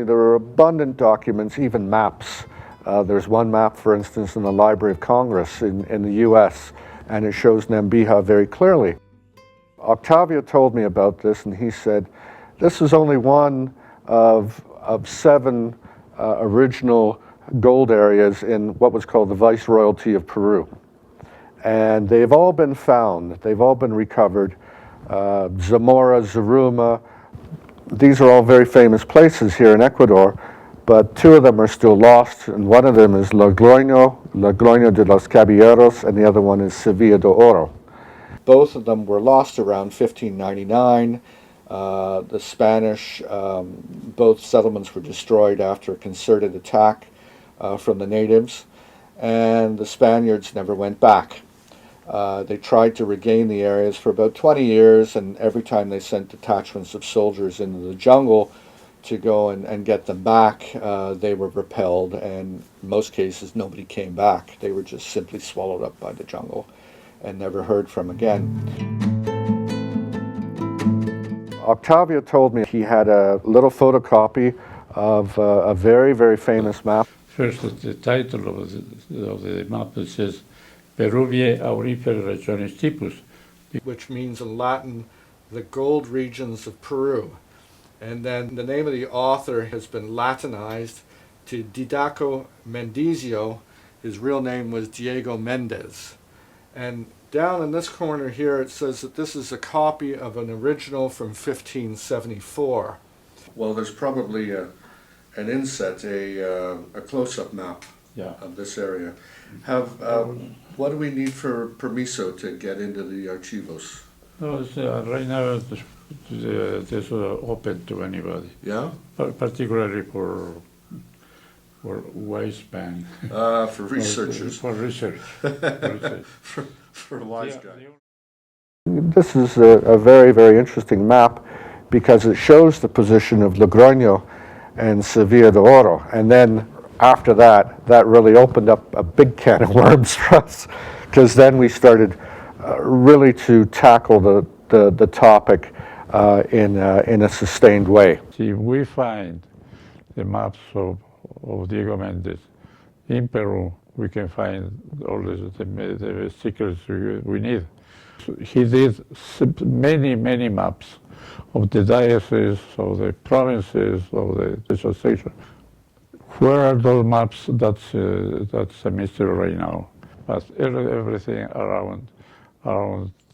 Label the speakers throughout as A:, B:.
A: me there are abundant documents, even maps. There's one map, for instance, in the Library of Congress in the US, and it shows Nambiha very clearly. Octavio told me about this, and he said, this is only one of 7 original gold areas in what was called the Viceroyalty of Peru. And they've all been found, they've all been recovered. Zamora, Zaruma, these are all very famous places here in Ecuador, but 2 of them are still lost, and one of them is Logroño de los Caballeros, and the other one is Sevilla de Oro. Both of them were lost around 1599. The Spanish, both settlements were destroyed after a concerted attack from the natives, and the Spaniards never went back. They tried to regain the areas for about 20 years, and every time they sent detachments of soldiers into the jungle to go and get them back, they were repelled, and in most cases nobody came back. They were just simply swallowed up by the jungle and never heard from again. Octavio told me he had a little photocopy of a very, very famous map.
B: First, the title of the map says Peruvie aurifer regiones typus,
A: which means in Latin, the gold regions of Peru. And then the name of the author has been Latinized to Didaco Mendizio. His real name was Diego Mendez. And down in this corner here it says that this is a copy of an original from 1574. Well, there's probably an inset, a close-up map of this area. What do we need for permiso to get into the archivos?
B: No, right now it's open to anybody.
A: Yeah?
B: Particularly for wiseman.
A: For researchers.
B: For research.
A: For wise guys. This is a very, very interesting map because it shows the position of Logroño and Sevilla de Oro. And then after that, that really opened up a big can of worms for us, because then we started really to tackle the topic in a sustained way.
B: If we find the maps of Diego Mendez in Peru, we can find all the secrets we need. He did many, many maps of the diocese, of the provinces, of the association. Where are those maps? That's a mystery right now. But everything around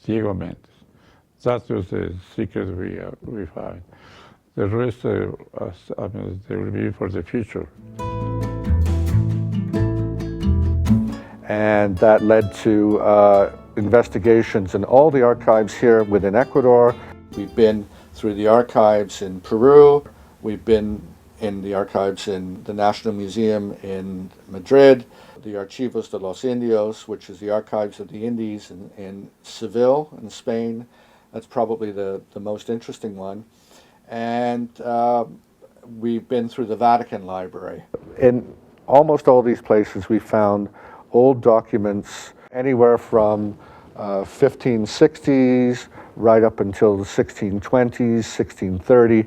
B: Diego Mendez. That was the secret we found. The rest, they will be for the future.
A: And that led to investigations in all the archives here within Ecuador. We've been through the archives in Peru. We've been in the archives in the National Museum in Madrid, the Archivos de los Indios, which is the archives of the Indies in Seville in Spain. That's probably the most interesting one. And we've been through the Vatican Library. In almost all these places we found old documents anywhere from 1560s right up until the 1620s, 1630,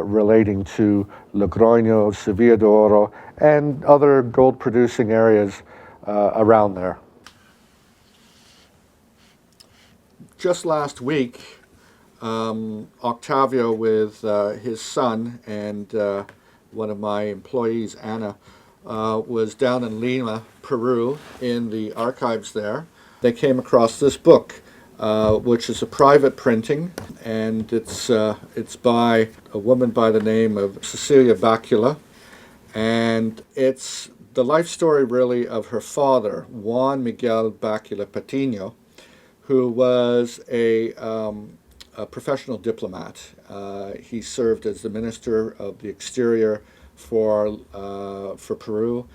A: relating to Logroño, Sevilla de Oro, and other gold-producing areas around there. Just last week, Octavio with his son and one of my employees, Anna, was down in Lima, Peru, in the archives there. They came across this book, which is a private printing, and it's by a woman by the name of Cecilia Bacula, and it's the life story really of her father, Juan Miguel Bacula Patiño, who was a professional diplomat. He served as the Minister of the Exterior for Peru,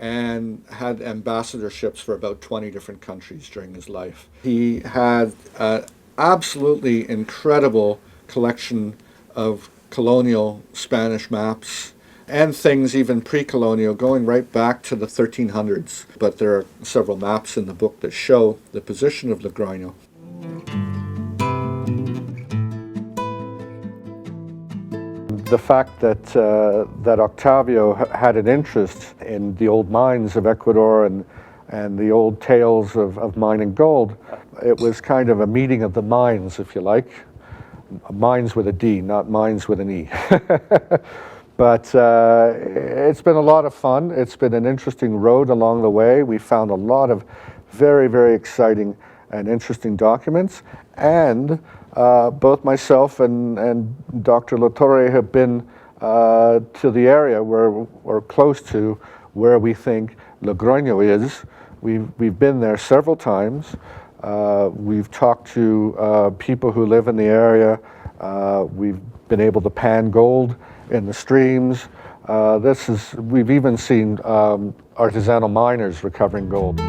A: and had ambassadorships for about 20 different countries during his life. He had an absolutely incredible collection of colonial Spanish maps and things even pre-colonial, going right back to the 1300s. But there are several maps in the book that show the position of Logroño. the fact that that Octavio had an interest in the old mines of Ecuador and the old tales of mining gold, it was kind of a meeting of the minds, if you like. Mines with a D, not mines with an E. But it's been a lot of fun. It's been an interesting road along the way. We found a lot of very, very exciting and interesting documents. And both myself and Dr. Latorre have been to the area or close to where we think Logroño is. We've been there several times. We've talked to people who live in the area. We've been able to pan gold in the streams. We've even seen artisanal miners recovering gold.